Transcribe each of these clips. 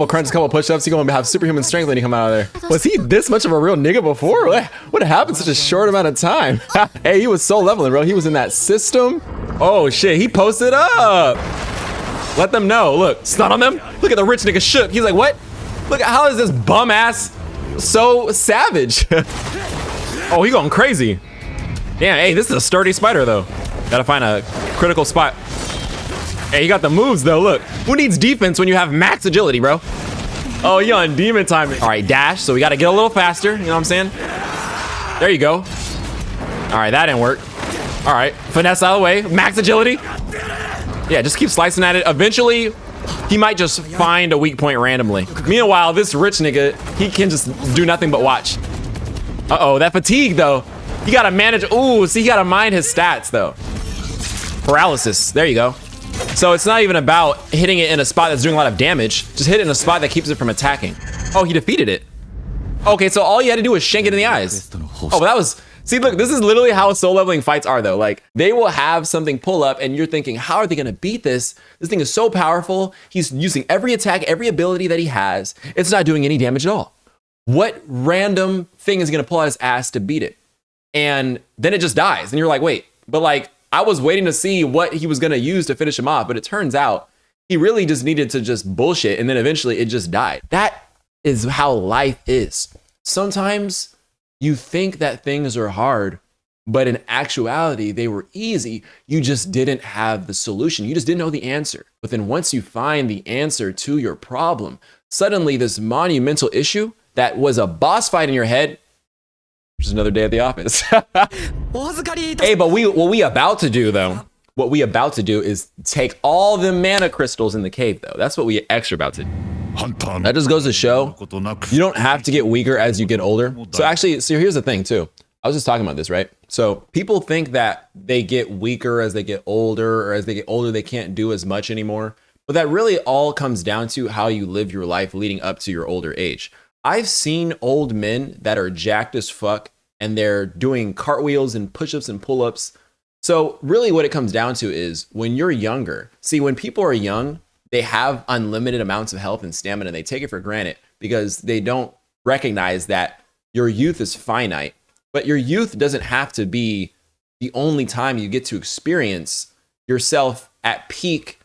couple crunches, couple push-ups, you're gonna have superhuman strength when you come out of there. Was he this much of a real nigga before? What happened in such a short amount of time? Hey, he was so leveling, bro. He was in that system. Oh shit, he posted up. Let them know. Look, stun on them. Look at the rich nigga shook. He's like, what? Look at how is this bum ass so savage? Oh, he going crazy. Damn, hey, this is a sturdy spider though. Gotta find a critical spot. Hey, he got the moves though, look. Who needs defense when you have max agility, bro? Oh, you on demon timing. All right, dash, so we gotta get a little faster, you know what I'm saying? There you go. All right, that didn't work. All right, finesse out of the way, max agility. Yeah, just keep slicing at it. Eventually, he might just find a weak point randomly. Meanwhile, this rich nigga, he can just do nothing but watch. Uh-oh, that fatigue though. You gotta manage, ooh, see, you gotta mind his stats though. Paralysis, there you go. So it's not even about hitting it in a spot that's doing a lot of damage. Just hit it in a spot that keeps it from attacking. Oh, he defeated it. Okay, so all you had to do was shank it in the eyes. Oh, but that was, see, look, this is literally how soul leveling fights are though. Like, they will have something pull up and you're thinking, how are they gonna beat this? This thing is so powerful. He's using every attack, every ability that he has. It's not doing any damage at all. What random thing is gonna pull out his ass to beat it? And then it just dies. And you're like, wait, but like, I was waiting to see what he was gonna use to finish him off, but it turns out he really just needed to just bullshit and then eventually it just died. That is how life is. Sometimes you think that things are hard, but in actuality, they were easy. You just didn't have the solution. You just didn't know the answer. But then once you find the answer to your problem, suddenly this monumental issue that was a boss fight in your head, which is another day at the office. Hey, but what we about to do though, what we about to do is take all the mana crystals in the cave though. That's what we extra about to do. That just goes to show you don't have to get weaker as you get older. So actually, so here's the thing too. I was just talking about this, right? So people think that they get weaker as they get older, or as they get older, they can't do as much anymore. But that really all comes down to how you live your life leading up to your older age. I've seen old men that are jacked as fuck and they're doing cartwheels and push-ups and pull-ups. So really what it comes down to is when you're younger, see, when people are young, they have unlimited amounts of health and stamina and they take it for granted because they don't recognize that your youth is finite, but your youth doesn't have to be the only time you get to experience yourself at peak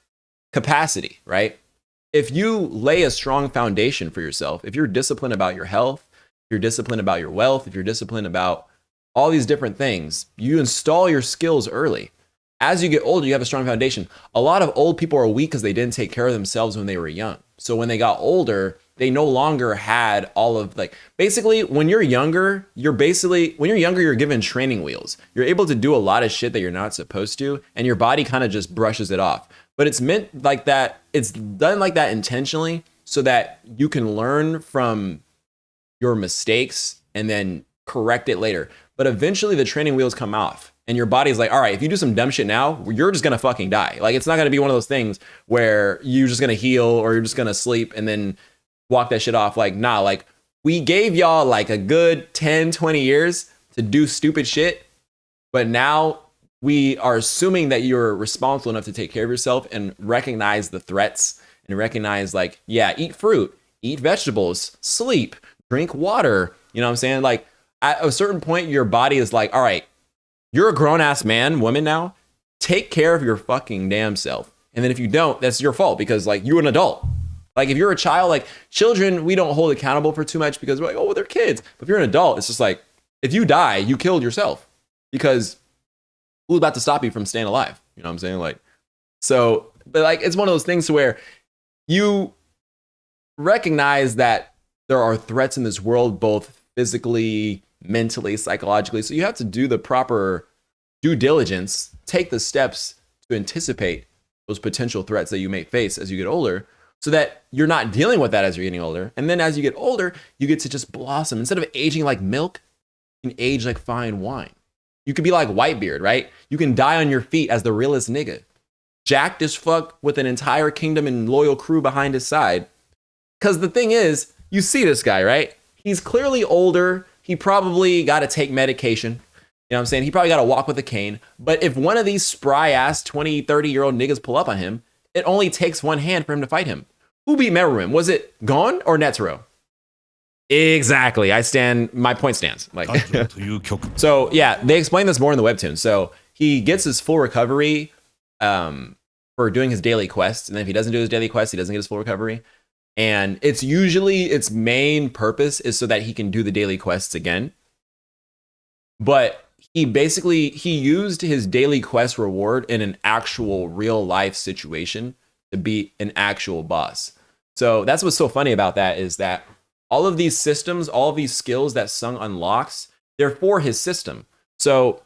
capacity, right? If you lay a strong foundation for yourself, if you're disciplined about your health, if you're disciplined about your wealth, if you're disciplined about all these different things, you install your skills early. As you get older, you have a strong foundation. A lot of old people are weak because they didn't take care of themselves when they were young. So when they got older, they no longer had all of basically when you're younger, you're given training wheels. You're able to do a lot of shit that you're not supposed to, and your body kind of just brushes it off. But it's meant like that. It's done like that intentionally so that you can learn from your mistakes and then correct it later. But eventually the training wheels come off and your body's like, all right, if you do some dumb shit now, you're just gonna fucking die. Like, it's not gonna be one of those things where you're just gonna heal or you're just gonna sleep and then walk that shit off. Like, nah, like we gave y'all like a good 10, 20 years to do stupid shit. But now we are assuming that you're responsible enough to take care of yourself and recognize the threats and recognize like, yeah, eat fruit, eat vegetables, sleep, drink water. You know what I'm saying? Like at a certain point, your body is like, all right, you're a grown ass man, woman now, take care of your fucking damn self. And then if you don't, that's your fault because like you're an adult. Like if you're a child, like children, we don't hold accountable for too much because we're like, oh, well, they're kids. But if you're an adult, it's just like, if you die, you killed yourself because who's about to stop you from staying alive? You know what I'm saying? Like, so, but like, it's one of those things to where you recognize that there are threats in this world, both physically, mentally, psychologically. So you have to do the proper due diligence, take the steps to anticipate those potential threats that you may face as you get older so that you're not dealing with that as you're getting older. And then as you get older, you get to just blossom. Instead of aging like milk, you can age like fine wine. You could be like Whitebeard, right? You can die on your feet as the realest nigga. Jacked as fuck with an entire kingdom and loyal crew behind his side. Because the thing is, you see this guy, right? He's clearly older. He probably got to take medication. You know what I'm saying? He probably got to walk with a cane. But if one of these spry ass 20, 30-year-old niggas pull up on him, it only takes one hand for him to fight him. Who beat Meruem? Was it Gon or Netero? Exactly. My point stands. Like, so yeah, they explain this more in the webtoon. So he gets his full recovery for doing his daily quests, and then if he doesn't do his daily quests, he doesn't get his full recovery. And it's usually its main purpose is so that he can do the daily quests again. But he used his daily quest reward in an actual real life situation to beat an actual boss. So that's what's so funny about that, is that all of these systems, all of these skills that Sung unlocks, they're for his system. So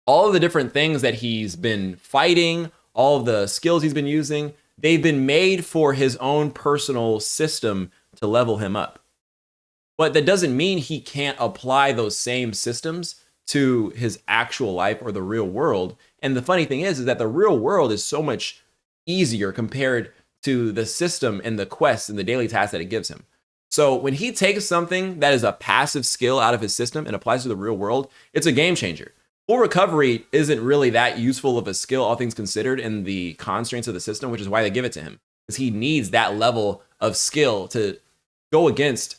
all of the different things that he's been fighting, all of the skills he's been using, they've been made for his own personal system to level him up. But that doesn't mean he can't apply those same systems to his actual life or the real world. And the funny thing is that the real world is so much easier compared to the system and the quests and the daily tasks that it gives him. So when he takes something that is a passive skill out of his system and applies to the real world, it's a game changer. Full recovery isn't really that useful of a skill, all things considered, in the constraints of the system, which is why they give it to him, because he needs that level of skill to go against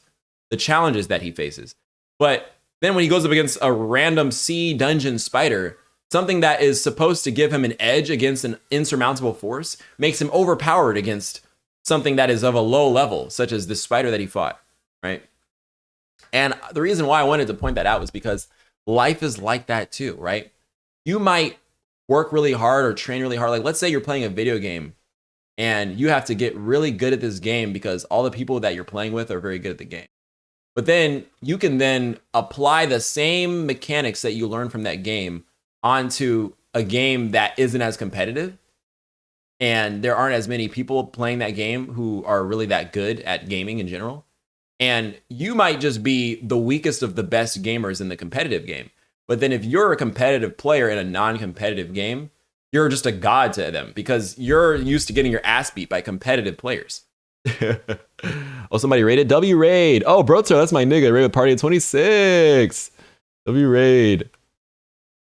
the challenges that he faces. But then when he goes up against a random sea dungeon spider, something that is supposed to give him an edge against an insurmountable force makes him overpowered against something that is of a low level, such as this spider that he fought, right? And the reason why I wanted to point that out was because life is like that too, right? You might work really hard or train really hard. Like, let's say you're playing a video game and you have to get really good at this game because all the people that you're playing with are very good at the game. But then you can then apply the same mechanics that you learn from that game onto a game that isn't as competitive. And there aren't as many people playing that game who are really that good at gaming in general. And you might just be the weakest of the best gamers in the competitive game. But then if you're a competitive player in a non-competitive game, you're just a god to them because you're used to getting your ass beat by competitive players. Oh, somebody raided? W raid. Oh, Broto, that's my nigga. Raid with party at 26. W raid.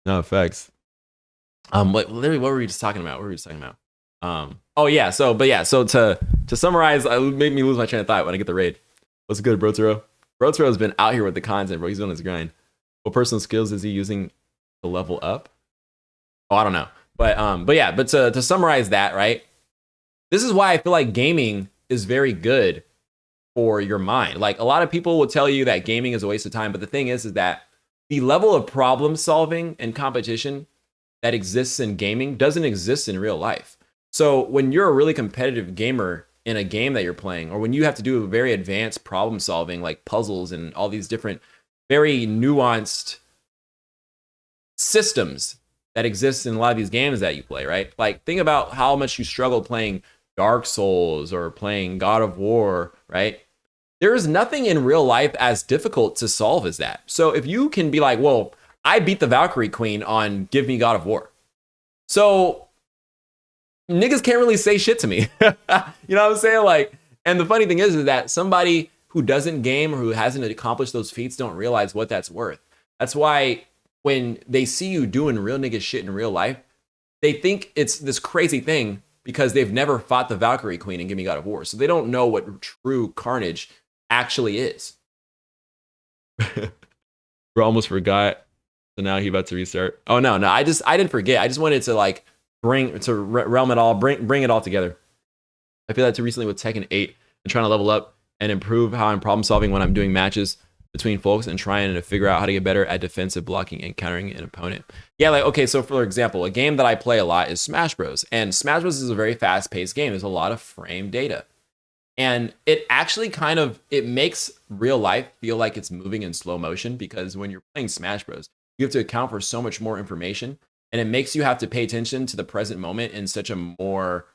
No effects. Literally, what were we just talking about? Oh yeah. So to summarize, it made me lose my train of thought when I get the raid. What's good, Brotero? Brotero has been out here with the content, bro. He's on his grind. What personal skills is he using to level up? Oh, I don't know. But to summarize that, right? This is why I feel like gaming is very good for your mind. Like, a lot of people will tell you that gaming is a waste of time, but the thing is that the level of problem solving and competition that exists in gaming doesn't exist in real life. So when you're a really competitive gamer in a game that you're playing, or when you have to do very advanced problem solving, like puzzles and all these different very nuanced systems that exist in a lot of these games that you play, right? Like, think about how much you struggle playing Dark Souls or playing God of War, right? There is nothing in real life as difficult to solve as that. So if you can be like, well, I beat the Valkyrie Queen on Give Me God of War. So niggas can't really say shit to me. You know what I'm saying? Like, and the funny thing is that somebody who doesn't game or who hasn't accomplished those feats don't realize what that's worth. That's why when they see you doing real nigga shit in real life, they think it's this crazy thing because they've never fought the Valkyrie Queen in Give Me God of War. So they don't know what true carnage actually is. Bro, almost forgot. So now he about to restart. Oh no, I didn't forget. I just wanted to like realm it all, bring it all together. I feel that too recently with Tekken 8 and trying to level up and improve how I'm problem solving when I'm doing matches between folks and trying to figure out how to get better at defensive blocking and countering an opponent. Yeah, like, okay, so for example, a game that I play a lot is Smash Bros. And Smash Bros is a very fast-paced game. There's a lot of frame data. And it actually it makes real life feel like it's moving in slow motion, because when you're playing Smash Bros, you have to account for so much more information, and it makes you have to pay attention to the present moment in such a more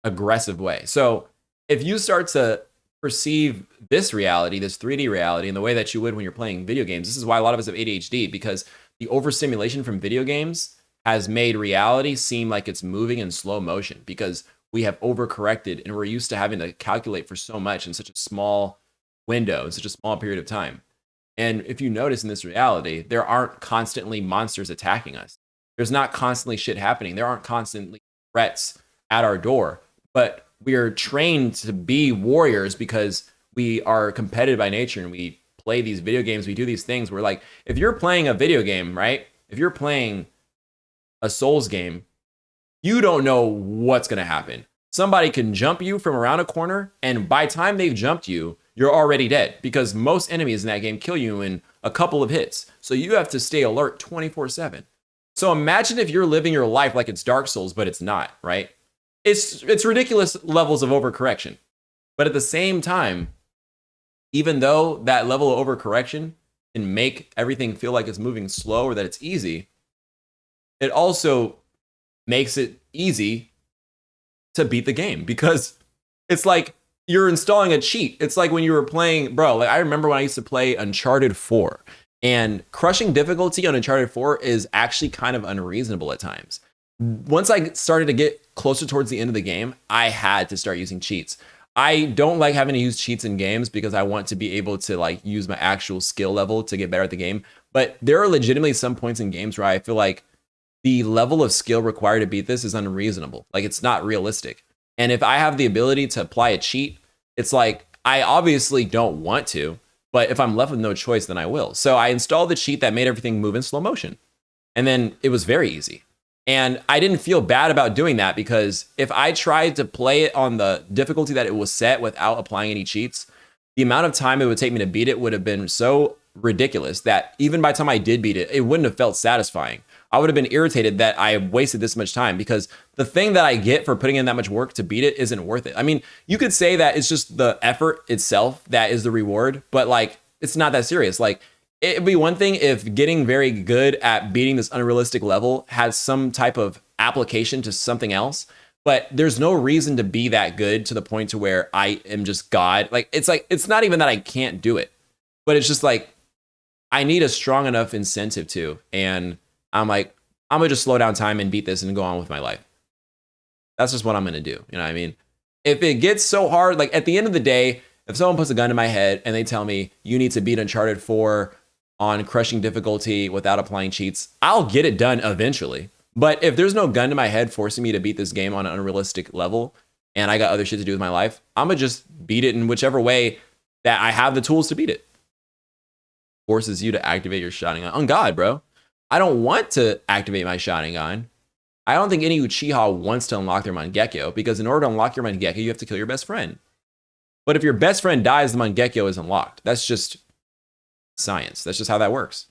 aggressive way. So if you start to perceive this reality, this 3D reality, in the way that you would when you're playing video games, this is why a lot of us have ADHD, because the overstimulation from video games has made reality seem like it's moving in slow motion, because we have overcorrected and we're used to having to calculate for so much in such a small window, in such a small period of time. And if you notice in this reality, there aren't constantly monsters attacking us. There's not constantly shit happening. There aren't constantly threats at our door. But we are trained to be warriors because we are competitive by nature and we play these video games, we do these things. We're like, if you're playing a video game, right? If you're playing a Souls game, you don't know what's going to happen. Somebody can jump you from around a corner, and by the time they've jumped you, you're already dead because most enemies in that game kill you in a couple of hits. So you have to stay alert 24/7. So imagine if you're living your life like it's Dark Souls, but it's not, right? It's ridiculous levels of overcorrection. But at the same time, even though that level of overcorrection can make everything feel like it's moving slow or that it's easy, it also makes it easy to beat the game because it's like you're installing a cheat. It's like when you were playing, bro, like I remember when I used to play Uncharted 4, and crushing difficulty on Uncharted 4 is actually kind of unreasonable at times. Once I started to get closer towards the end of the game, I had to start using cheats. I don't like having to use cheats in games because I want to be able to like use my actual skill level to get better at the game. But there are legitimately some points in games where I feel like the level of skill required to beat this is unreasonable. Like it's not realistic. And if I have the ability to apply a cheat, it's like, I obviously don't want to, but if I'm left with no choice, then I will. So I installed the cheat that made everything move in slow motion. And then it was very easy. And I didn't feel bad about doing that because if I tried to play it on the difficulty that it was set without applying any cheats, the amount of time it would take me to beat it would have been so ridiculous that even by the time I did beat it, it wouldn't have felt satisfying. I would have been irritated that I wasted this much time because the thing that I get for putting in that much work to beat it isn't worth it. I mean, you could say that it's just the effort itself that is the reward, but like, it's not that serious. Like, it'd be one thing if getting very good at beating this unrealistic level has some type of application to something else, but there's no reason to be that good to the point to where I am just God. Like, it's not even that I can't do it, but it's just like, I need a strong enough incentive to, and I'm like, I'm gonna just slow down time and beat this and go on with my life. That's just what I'm gonna do. You know what I mean? If it gets so hard, like at the end of the day, if someone puts a gun in my head and they tell me you need to beat Uncharted 4 on crushing difficulty without applying cheats, I'll get it done eventually. But if there's no gun to my head forcing me to beat this game on an unrealistic level and I got other shit to do with my life, I'm gonna just beat it in whichever way that I have the tools to beat it. Forces you to activate your Sharingan. On God, bro. I don't want to activate my Sharingan. I don't think any Uchiha wants to unlock their Mangekyo because in order to unlock your Mangekyo, you have to kill your best friend. But if your best friend dies, the Mangekyo is unlocked. That's just science. That's just how that works.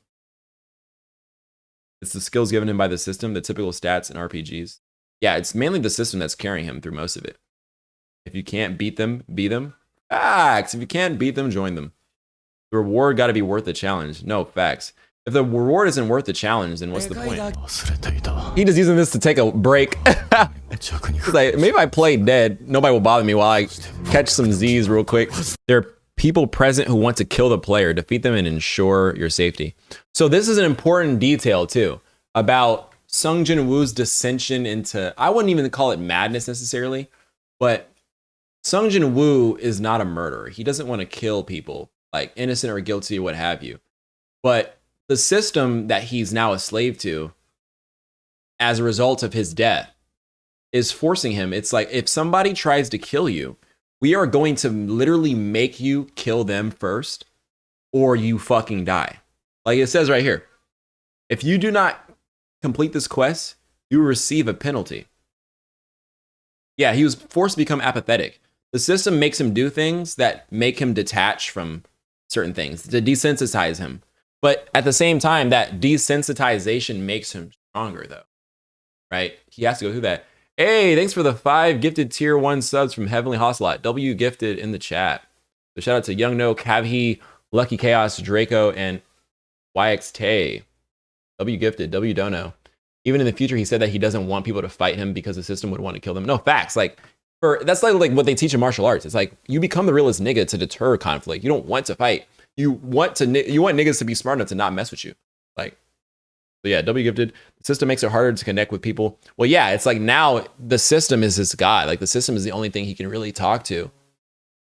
It's the skills given him by the system, the typical stats in RPGs. Yeah, it's mainly the system that's carrying him through most of it. If you can't beat them, beat them. Facts. If you can't beat them, join them. The reward got to be worth the challenge. No, facts. If the reward isn't worth the challenge, then what's the point? He just using this to take a break. He's like, maybe I play dead. Nobody will bother me while I catch some Z's real quick. There are people present who want to kill the player, defeat them, and ensure your safety. So this is an important detail too about Sung Jin-woo's dissension into, I wouldn't even call it madness necessarily, but Sung Jin-woo is not a murderer. He doesn't want to kill people, like innocent or guilty or what have you. But the system that he's now a slave to as a result of his death is forcing him. It's like, if somebody tries to kill you, we are going to literally make you kill them first or you fucking die. Like it says right here, if you do not complete this quest, you will receive a penalty. Yeah, he was forced to become apathetic. The system makes him do things that make him detach from certain things, to desensitize him. But at the same time, that desensitization makes him stronger, though, right? He has to go through that. Hey, thanks for the 5 gifted tier 1 subs from Heavenly Hostelot. W gifted in the chat. So shout out to Young No, Cavhi, Lucky Chaos, Draco, and YXT. W gifted, W don't know. Even in the future, he said that he doesn't want people to fight him because the system would want to kill them. No, facts. Like, that's like what they teach in martial arts. It's like, you become the realest nigga to deter conflict. You don't want to fight. You want niggas to be smart enough to not mess with you. Like, so yeah, W gifted. The system makes it harder to connect with people. Well, yeah, it's like now the system is his god. Like the system is the only thing he can really talk to,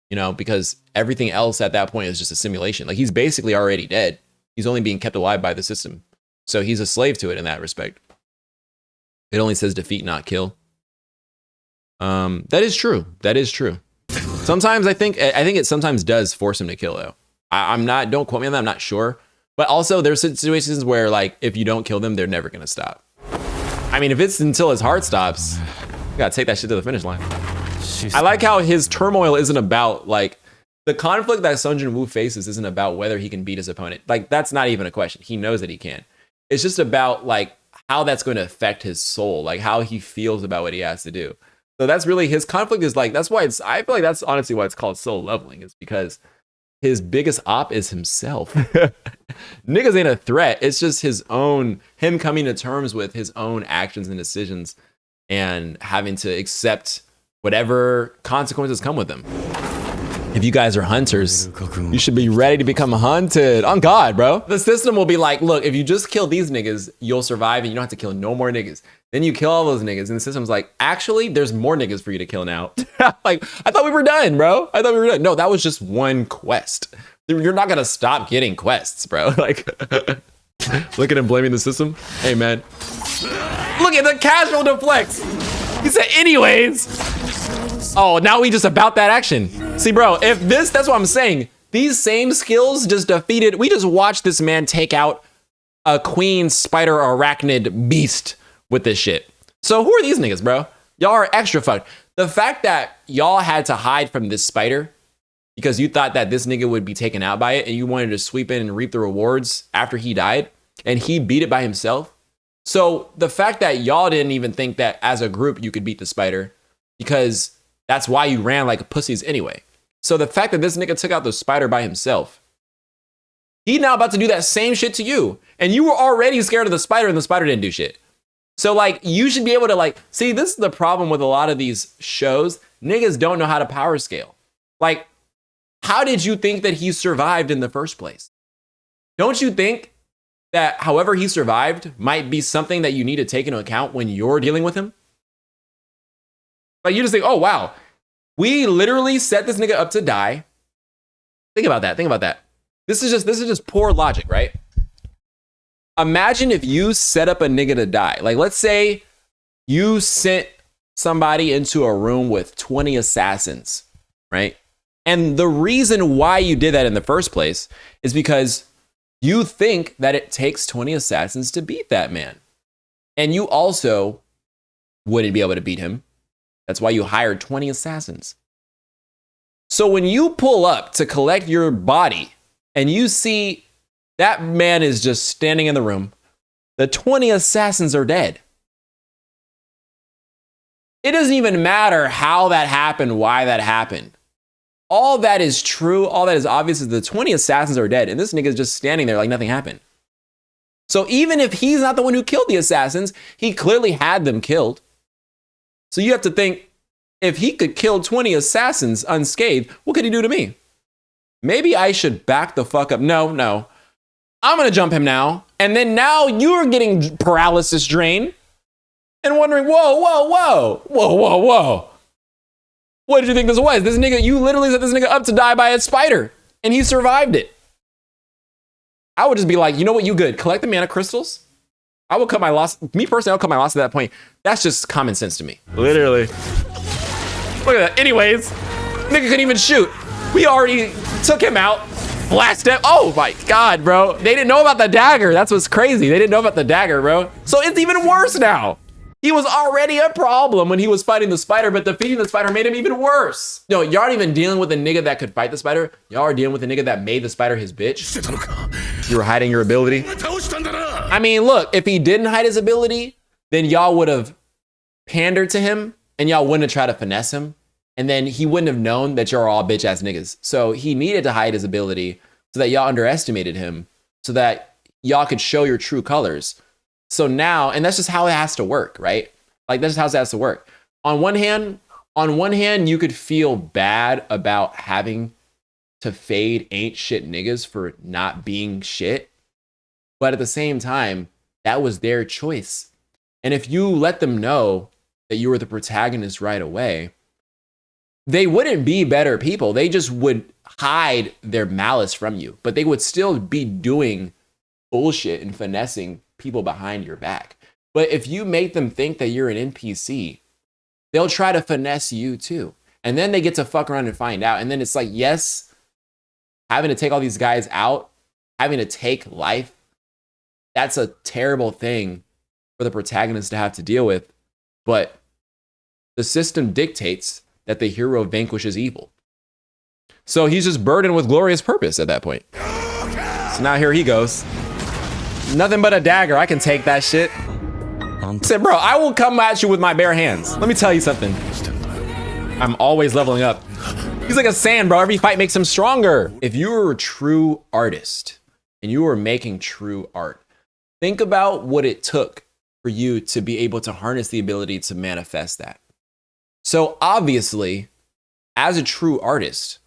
you know, because everything else at that point is just a simulation. Like he's basically already dead. He's only being kept alive by the system. So he's a slave to it in that respect. It only says defeat, not kill. That is true. That is true. Sometimes I think it sometimes does force him to kill though. I'm not, don't quote me on that, I'm not sure. But also there's situations where like if you don't kill them, they're never gonna stop. I mean, if it's until his heart stops, you gotta take that shit to the finish line. I like how his turmoil isn't about like the conflict that Sung Jin Woo faces isn't about whether he can beat his opponent. Like that's not even a question. He knows that he can. It's just about like how that's going to affect his soul, like how he feels about what he has to do. So that's really his conflict is like, that's why it's, I feel like that's honestly why it's called soul leveling, is because his biggest op is himself. Niggas ain't a threat. It's just his own, him coming to terms with his own actions and decisions and having to accept whatever consequences come with them. If you guys are hunters, you should be ready to become hunted. On God, bro. The system will be like, look, if you just kill these niggas, you'll survive and you don't have to kill no more niggas. Then you kill all those niggas and the system's like, actually, there's more niggas for you to kill now. Like, I thought we were done, bro. I thought we were done. No, that was just one quest. You're not gonna stop getting quests, bro. Like, look at him blaming the system. Hey, man. Look at the casual deflects. He said, anyways. Oh, now we just about that action. See, bro, if this, that's what I'm saying. These same skills just defeated, we just watched this man take out a queen spider arachnid beast with this shit. So who are these niggas, bro? Y'all are extra fucked. The fact that y'all had to hide from this spider because you thought that this nigga would be taken out by it and you wanted to sweep in and reap the rewards after he died and he beat it by himself. So the fact that y'all didn't even think that as a group you could beat the spider because that's why you ran like pussies anyway. So the fact that this nigga took out the spider by himself, he now about to do that same shit to you. And you were already scared of the spider and the spider didn't do shit. So like, you should be able to like, see, this is the problem with a lot of these shows. Niggas don't know how to power scale. Like, how did you think that he survived in the first place? Don't you think that however he survived might be something that you need to take into account when you're dealing with him? Like you just think, oh, wow, we literally set this nigga up to die. Think about that. Think about that. This is just poor logic, right? Imagine if you set up a nigga to die. Like, let's say you sent somebody into a room with 20 assassins, right? And the reason why you did that in the first place is because you think that it takes 20 assassins to beat that man. And you also wouldn't be able to beat him. That's why you hired 20 assassins. So when you pull up to collect your body and you see that man is just standing in the room, the 20 assassins are dead. It doesn't even matter how that happened, why that happened. All that is true, all that is obvious is the 20 assassins are dead and this nigga is just standing there like nothing happened. So even if he's not the one who killed the assassins, he clearly had them killed. So you have to think, if he could kill 20 assassins unscathed, what could he do to me? Maybe I should back the fuck up. No. I'm going to jump him now. And then now you're getting paralysis drain and wondering, whoa. What did you think this was? This nigga, you literally set this nigga up to die by a spider and he survived it. I would just be like, you know what? You good. Collect the mana crystals. I will cut my loss. Me personally, I'll cut my loss at that point. That's just common sense to me. Literally. Look at that. Anyways, nigga couldn't even shoot. We already took him out. Blast him. Oh my God, bro. They didn't know about the dagger. That's what's crazy. They didn't know about the dagger, bro. So it's even worse now. He was already a problem when he was fighting the spider, but defeating the spider made him even worse. No, y'all aren't even dealing with a nigga that could fight the spider. Y'all are dealing with a nigga that made the spider his bitch. You were hiding your ability. I mean, look, if he didn't hide his ability, then y'all would have pandered to him and y'all wouldn't have tried to finesse him. And then he wouldn't have known that you're all bitch ass niggas. So he needed to hide his ability so that y'all underestimated him so that y'all could show your true colors. So now, and that's just how it has to work, right? Like that's just how it has to work. On one hand, you could feel bad about having to fade ain't shit niggas for not being shit. But at the same time, that was their choice. And if you let them know that you were the protagonist right away, they wouldn't be better people. They just would hide their malice from you, but they would still be doing bullshit and finessing people behind your back. But if you make them think that you're an NPC, they'll try to finesse you too. And then they get to fuck around and find out. And then it's like, yes, having to take all these guys out, having to take life, that's a terrible thing for the protagonist to have to deal with. But the system dictates that the hero vanquishes evil. So he's just burdened with glorious purpose at that point. So now here he goes. Nothing but a dagger. I can take that shit. I said, bro, I will come at you with my bare hands. Let me tell you something. I'm always leveling up. He's like a sand, bro. Every fight makes him stronger. If you were a true artist and you were making true art, think about what it took for you to be able to harness the ability to manifest that. So obviously, as a true artist,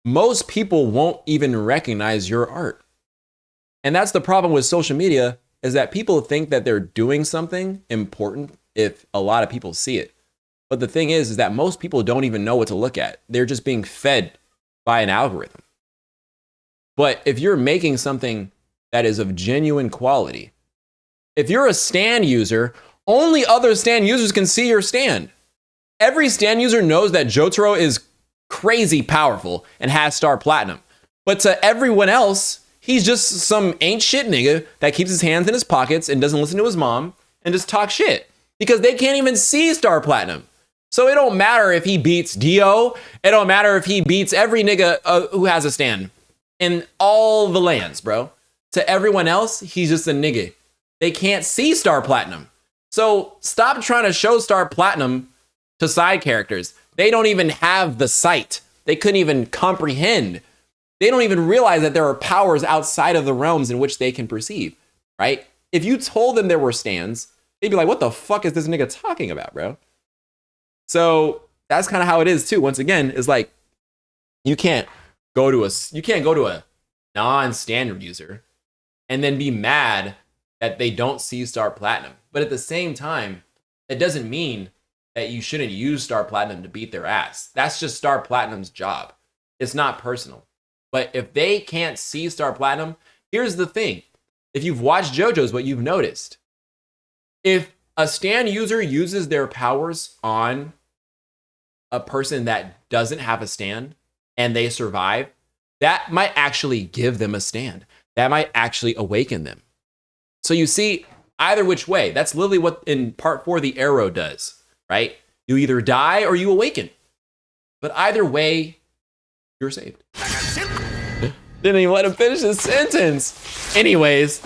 most people won't even recognize your art. And that's the problem with social media, is that people think that they're doing something important if a lot of people see it. But the thing is that most people don't even know what to look at. They're just being fed by an algorithm. But if you're making something that is of genuine quality, if you're a stand user, only other stand users can see your stand. Every stand user knows that Jotaro is crazy powerful and has star platinum. But to everyone else, he's just some ain't shit nigga that keeps his hands in his pockets and doesn't listen to his mom and just talk shit because they can't even see star platinum. So it don't matter if he beats Dio. It don't matter if he beats every nigga who has a stand in all the lands, bro. To everyone else, he's just a nigga. They can't see star platinum. So stop trying to show star platinum to side characters. They don't even have the sight. They couldn't even comprehend. They don't even realize that there are powers outside of the realms in which they can perceive, right? If you told them there were stands, they'd be like, what the fuck is this nigga talking about, bro? So that's kind of how it is too. Once again, is like, you can't go to a non-standard user and then be mad that they don't see star platinum. But at the same time, it doesn't mean that you shouldn't use star platinum to beat their ass. That's just star platinum's job. It's not personal. But if they can't see star platinum, here's the thing. If you've watched JoJo's, what you've noticed, if a stand user uses their powers on a person that doesn't have a stand and they survive, that might actually give them a stand. That might actually awaken them. So you see, either which way, that's literally what in part 4 the arrow does, right? You either die or you awaken. But either way, you're saved. Didn't even let him finish his sentence. Anyways,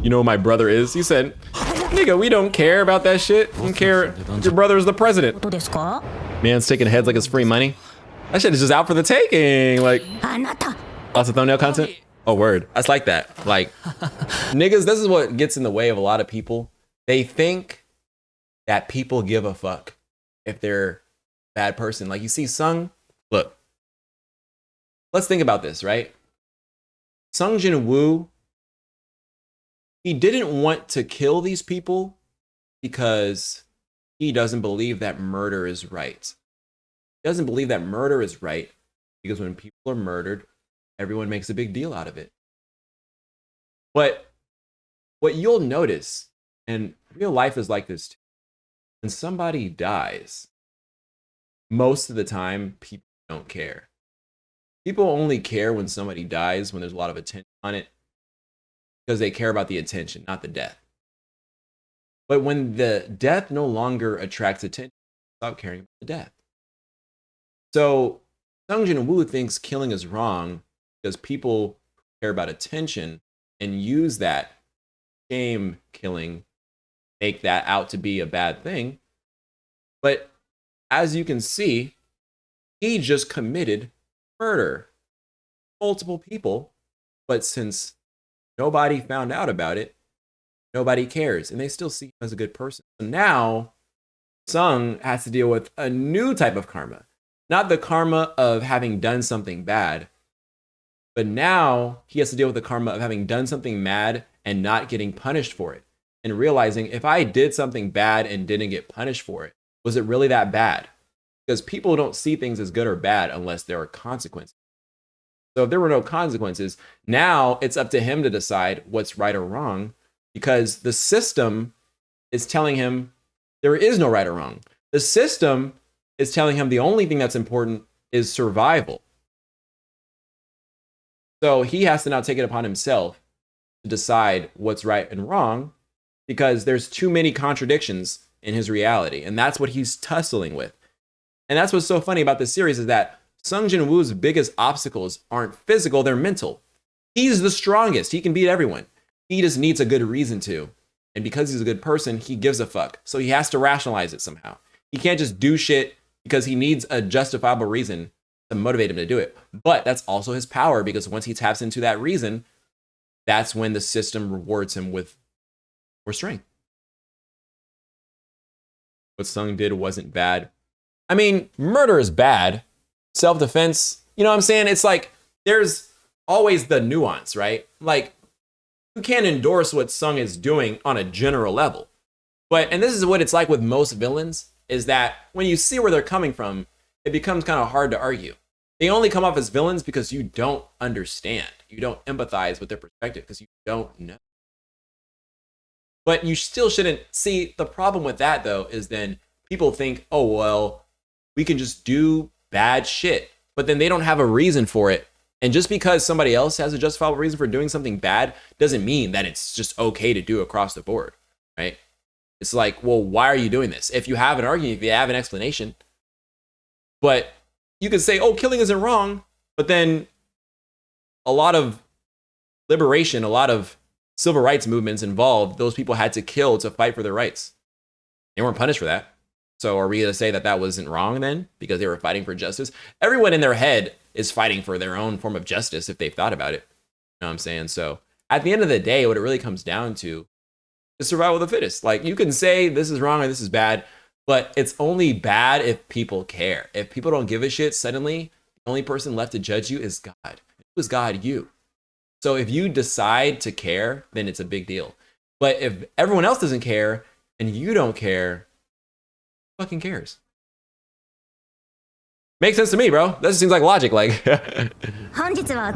you know who my brother is? He said, nigga, we don't care about that shit. We don't care. Your brother is the president. Man's taking heads like it's free money. That shit is just out for the taking. Like, lots of thumbnail content. Oh, word. That's like that. Like, niggas, this is what gets in the way of a lot of people. They think that people give a fuck if they're a bad person. Like, you see Sung, look. Let's think about this, right? Sung Jin Woo, he didn't want to kill these people because he doesn't believe that murder is right. He doesn't believe that murder is right because when people are murdered, everyone makes a big deal out of it. But what you'll notice, and real life is like this too, when somebody dies, most of the time, people don't care. People only care when somebody dies, when there's a lot of attention on it, because they care about the attention, not the death. But when the death no longer attracts attention, stop caring about the death. So Sung Jin Woo thinks killing is wrong because people care about attention and use that shame killing, make that out to be a bad thing. But as you can see, he just committed murder. Multiple people. But since nobody found out about it, nobody cares. And they still see him as a good person. So now, Sung has to deal with a new type of karma. Not the karma of having done something bad, but now he has to deal with the karma of having done something bad and not getting punished for it. And realizing, if I did something bad and didn't get punished for it, was it really that bad? Because people don't see things as good or bad unless there are consequences. So if there were no consequences, now it's up to him to decide what's right or wrong, because the system is telling him There is no right or wrong. The system is telling him the only thing that's important is survival. So he has to now take it upon himself to decide what's right and wrong, because there's too many contradictions in his reality. And that's what he's tussling with. And that's what's so funny about this series, is that Sung Jin-woo's biggest obstacles aren't physical, they're mental. He's the strongest. He can beat everyone. He just needs a good reason to. And because he's a good person, he gives a fuck. So he has to rationalize it somehow. He can't just do shit because he needs a justifiable reason to motivate him to do it. But that's also his power, because once he taps into that reason, that's when the system rewards him with more strength. What Sung did wasn't bad. I mean, murder is bad. Self-defense, you know what I'm saying? It's like, there's always the nuance, right? Like, you can't endorse what Sung is doing on a general level. And this is what it's like with most villains, is that when you see where they're coming from, it becomes kind of hard to argue. They only come off as villains because you don't understand. You don't empathize with their perspective because you don't know. But you still shouldn't see, the problem with that though is then people think, oh, well, we can just do bad shit, but then they don't have a reason for it. And just because somebody else has a justifiable reason for doing something bad doesn't mean that it's just okay to do across the board, right? It's like, well, why are you doing this? If you have an argument, if you have an explanation, but you could say, oh, killing isn't wrong, but then a lot of liberation, a lot of civil rights movements involved, those people had to kill to fight for their rights. They weren't punished for that. So are we going to say that that wasn't wrong then because they were fighting for justice? Everyone in their head is fighting for their own form of justice if they've thought about it. You know what I'm saying? So at the end of the day, what it really comes down to is survival of the fittest. Like, you can say this is wrong or this is bad, but it's only bad if people care. If people don't give a shit, suddenly the only person left to judge you is God. Who is God? You. So if you decide to care, then it's a big deal. But if everyone else doesn't care and you don't care, who fucking cares? Makes sense to me, bro. That just seems like logic. Like